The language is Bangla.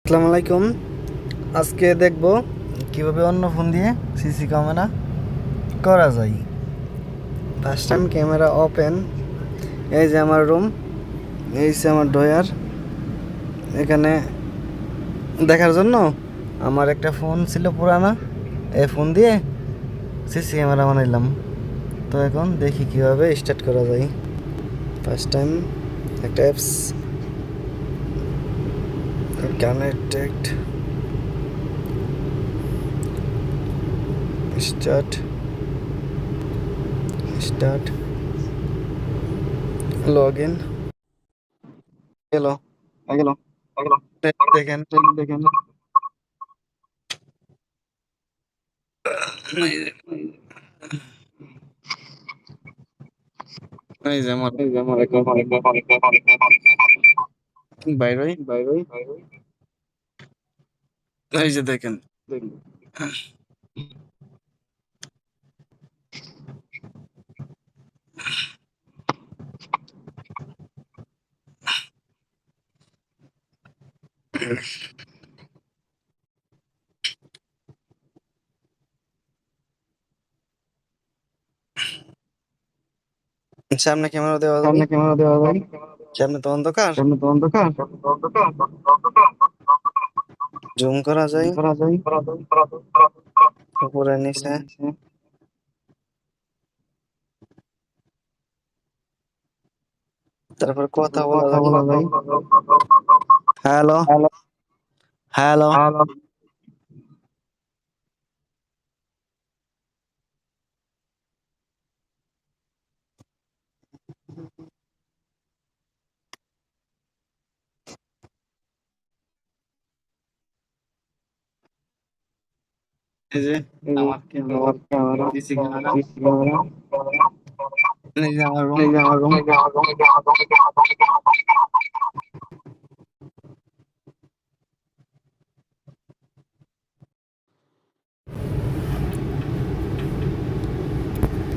আসসালামু আলাইকুম। আজকে দেখব কিভাবে অন্য ফোন দিয়ে সিসি ক্যামেরা করা যায়। First time camera open. এই যে আমার রুম, এই যে আমার ড্রয়ার। এখানে দেখার জন্য আমার একটা ফোন ছিল পুরানা, এই ফোন দিয়ে সিসি ক্যামেরা বানাইলাম। তো এখন দেখি কিভাবে স্টার্ট করা যায়। ফার্স্ট টাইম একটা apps connected start start log in গেল গেল গেল দেখেন। দেখেন এই যে আমার এই যে আমার একটা বাইরে, বাইরে এই যে দেখেন। সামনে ক্যামেরা দেওয়া যায়, সামনে ক্যামেরা দেওয়া যায়, সামনে তো অন্ধকার, সামনে তো অন্ধকার, জুম করা যায় করা যায় উপরে নিচে। তারপর কথা তারপরে বলা কথা যায়। বলা যায়। Hello, hello hello. হ্যালো এই যে এই যে আমার ক্যামেরা, আমার ক্যামেরা, সিসি ক্যামেরা। ক্যামেরা, এই যে আমার রুম। এই যে আমার রুম।